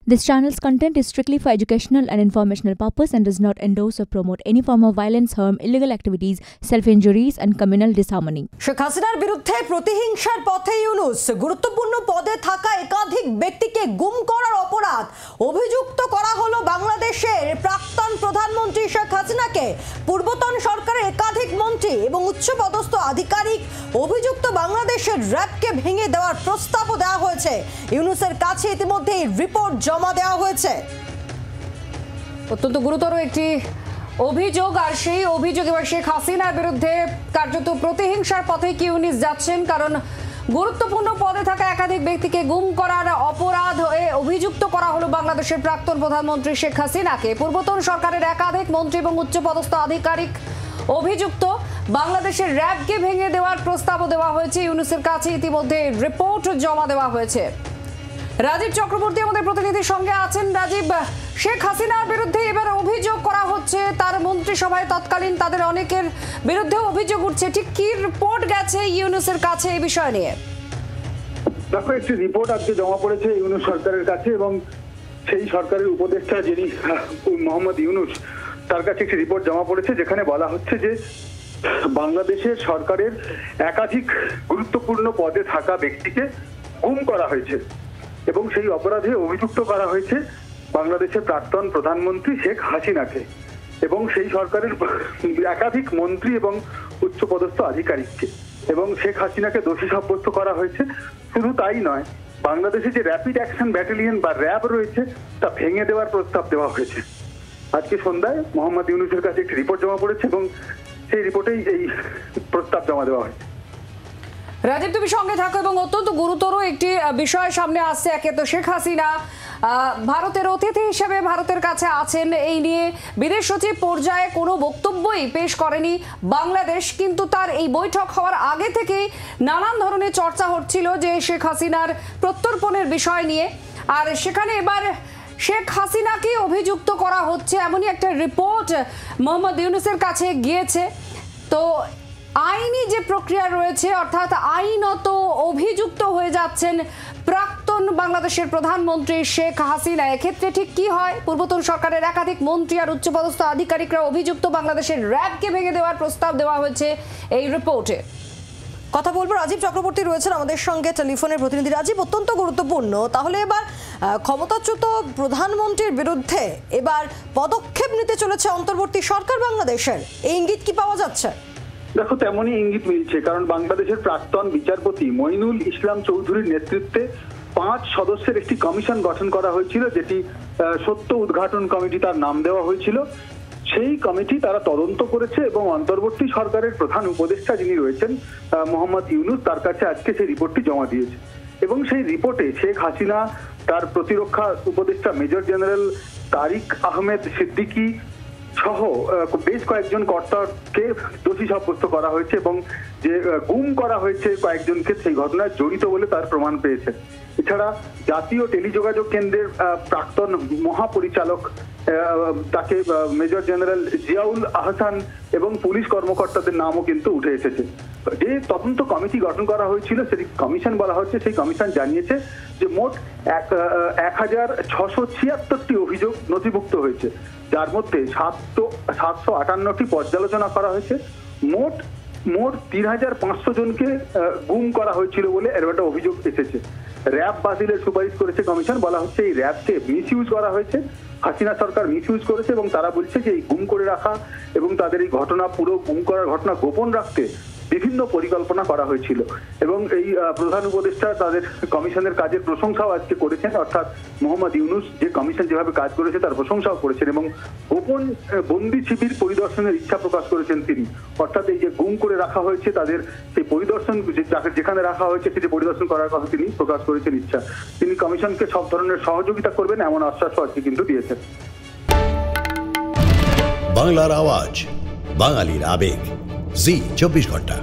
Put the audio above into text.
This channel's content is strictly for educational and informational purpose and does not endorse or promote any form of violence, harm, illegal activities, self-injuries and communal disharmony. Sheikh হাসিনার বিরুদ্ধে প্রতিহিংসার পথে ইউনূস গুরুত্বপূর্ণ পদে থাকা একাধিক ব্যক্তিকে গুম করার অপরাধ অভিযুক্ত করা হলো বাংলাদেশের প্রাক্তন প্রধানমন্ত্রী শেখ হাসিনাকে। পূর্বতন সরকারের একাধিক মন্ত্রী এবং উচ্চপদস্থ আধিকারিক অভিযুক্ত বাংলাদেশের র্যাবকে ভেঙে দেওয়ার প্রস্তাবও দেওয়া হয়েছে। ইউনূসের কাছে ইতিমধ্যেই রিপোর্ট জমা দেওয়া হয়েছে। অত্যন্ত গুরুতর একটি অভিযোগ, আর সেই অভিযোগ এবার শেখ হাসিনার বিরুদ্ধে কার্যত প্রতিহিংসার পথে কি ইউনূস যাচ্ছেন, কারণ গুরুত্বপূর্ণ পদে থাকা একাধিক ব্যক্তিকে গুম করার অপরাধ হয়ে অভিযুক্ত করা হলো বাংলাদেশের প্রাক্তন প্রধানমন্ত্রী শেখ হাসিনাকে। পূর্বতন সরকারের একাধিক মন্ত্রী এবং উচ্চপদস্থ আধিকারিক অভিযুক্ত বাংলাদেশের র্যাবকে ভেঙে দেওয়ার প্রস্তাবও দেওয়া হয়েছে। ইউনূসের কাছে ইতিমধ্যে রিপোর্ট জমা দেওয়া হয়েছে। রাজীব চক্রবর্তী আমাদের প্রতিনিধির সঙ্গে আছেন। রাজীব, শেখ হাসিনার বিরুদ্ধে এবার অভিযোগ করা হচ্ছে, তার মন্ত্রিসভায় তৎকালীন তাদের অনেকের বিরুদ্ধে অভিযোগ উঠছে, ঠিক কি রিপোর্ট গেছে ইউনূসের কাছে এই বিষয় নিয়ে? দেখো, একটি রিপোর্ট আজকে জমা পড়েছে ইউনূস সরকারের কাছে এবং সেই সরকারের উপদেষ্টা যিনি মোহাম্মদ ইউনূস, তার কাছে একটি রিপোর্ট জমা পড়েছে যেখানে বলা হচ্ছে যে বাংলাদেশের সরকারের একাধিক গুরুত্বপূর্ণ পদে থাকা ব্যক্তিকে গুম করা হয়েছে এবং সেই অপরাধে অভিযুক্ত করা হয়েছে বাংলাদেশের প্রাক্তন প্রধানমন্ত্রী শেখ হাসিনাকে এবং সেই সরকারের একাধিক মন্ত্রী এবং উচ্চপদস্থ আধিকারিককে, এবং শেখ হাসিনাকে দোষী সাব্যস্ত করা হয়েছে। শুধু তাই নয়, বাংলাদেশে যে র্যাপিড অ্যাকশন ব্যাটালিয়ন বা র্যাব রয়েছে তা ভেঙে দেওয়ার প্রস্তাব দেওয়া হয়েছে। আজকে সন্ধ্যায় মোহাম্মদ ইউনূসের কাছে একটি রিপোর্ট জমা পড়েছে এবং সেই রিপোর্টেই এই প্রস্তাব জমা দেওয়া হয়েছে। রাজীব, তুমি সঙ্গে থাকো এবং অত্যন্ত গুরুতর একটি বিষয় সামনে আসছে। একে তো শেখ হাসিনা ভারতের অতিথি হিসেবে ভারতের কাছে আছেন, এই নিয়ে বিদেশ সচিব পর্যায়ে কোনো বক্তব্যই পেশ করেনি বাংলাদেশ, কিন্তু তার এই বৈঠক হওয়ার আগে থেকেই নানান ধরনের চর্চা হচ্ছিল যে শেখ হাসিনার প্রত্যর্পণের বিষয় নিয়ে, আর সেখানে এবার শেখ হাসিনাকে অভিযুক্ত করা হচ্ছে এমনই একটা রিপোর্ট মোহাম্মদ ইউনূসের কাছে গিয়েছে। তো আইনি যে প্রক্রিয়া রয়েছে, অর্থাৎ আইনত অভিযুক্ত হয়ে যাচ্ছেন প্রাক্তন বাংলাদেশের প্রধানমন্ত্রী শেখ হাসিনা। এক্ষেত্রে ঠিক কি হয়? পূর্বতন সরকারের একাধিক মন্ত্রী আর উচ্চপদস্থ আধিকারিকরা অভিযুক্ত বাংলাদেশের র্যাবকে ভেঙে দেওয়ার প্রস্তাব দেওয়া হয়েছে এই রিপোর্টে। কথা বলবো, রাজীব চক্রবর্তী রয়েছেন আমাদের সঙ্গে টেলিফোনের প্রতিনিধি। রাজীব, অত্যন্ত গুরুত্বপূর্ণ। তাহলে এবার ক্ষমতাচ্যুত প্রধানমন্ত্রীর বিরুদ্ধে এবার পদক্ষেপ নিতে চলেছে অন্তর্বর্তী সরকার বাংলাদেশের, এই ইঙ্গিত কি পাওয়া যাচ্ছে? দেখো, তেমনই ইঙ্গিত মিলছে, কারণ বাংলাদেশের প্রাক্তন বিচারপতি মঈনুল ইসলাম চৌধুরীর নেতৃত্বে 5 সদস্যের একটি কমিশন গঠন করা হয়েছিল, যেটি সত্য উদ্ঘাটন কমিটি তার নাম দেওয়া হয়েছিল। সেই কমিটি তারা তদন্ত করেছে এবং অন্তর্বর্তী সরকারের প্রধান উপদেষ্টা যিনি রয়েছেন মোহাম্মদ ইউনূস, তার কাছে আজকে সেই রিপোর্টটি জমা দিয়েছে এবং সেই রিপোর্টে শেখ হাসিনা, তার প্রতিরক্ষা উপদেষ্টা মেজর জেনারেল তারিক আহমেদ সিদ্দিকী সহ বেশ কয়েকজন কর্তাকে দোষী সাব্যস্ত করা হয়েছে এবং যে গুম করা হয়েছে কয়েকজনকে সেই ঘটনায় জড়িত বলে তার প্রমাণ পেয়েছে। এছাড়া জাতীয় টেলিযোগাযোগ কেন্দ্রের প্রাক্তন মহাপরিচালক তাকে মেজর জেনারেল জিয়াউল আহসান এবং পুলিশ কর্মকর্তাদের নামও কিন্তু উঠে এসেছে। যে তদন্ত কমিটি গঠন করা হয়েছিল সেটি কমিশন বলা হচ্ছে, সেই কমিশন জানিয়েছে যে মোট 1676টি অভিযোগ নথিভুক্ত হয়েছে, যার মধ্যে 758টি পর্যালোচনা করা হয়েছে। মোট 3500 জনকে গুম করা হয়েছিল বলে এর একটা অভিযোগ এসেছে। র্যাব বাতিলের সুপারিশ করেছে কমিশন। বলা হচ্ছে এই র্যাবকে মিসইউজ করা হয়েছে, হাসিনা সরকার মিসইউজ করেছে এবং তারা বলছে যে এই গুম করে রাখা এবং তাদের এই ঘটনা, পুরো গুম করার ঘটনা গোপন রাখতে বিভিন্ন পরিকল্পনা করা হয়েছিল। এবং এই প্রধান উপদেষ্টা তাদের কমিশনের কাজের প্রশংসাও আজকে করেছেন, অর্থাৎ মোহাম্মদ ইউনূস যে কমিশন যেভাবে কাজ করেছে তার প্রশংসাও করেছেন এবং গোপন বন্দি শিবির পরিদর্শনের ইচ্ছা প্রকাশ করেছেন তিনি। অর্থাৎ এই যে গুম করে রাখা হয়েছে তাদের সেই পরিদর্শন, যেখানে রাখা হয়েছে সেটি পরিদর্শন করার কথা তিনি প্রকাশ করেছেন ইচ্ছা। তিনি কমিশনকে সব ধরনের সহযোগিতা করবেন এমন আশ্বাসও আজকে কিন্তু দিয়েছেন। বাংলার আওয়াজ, বাঙালির আবেগ, জি 24 ঘন্টা।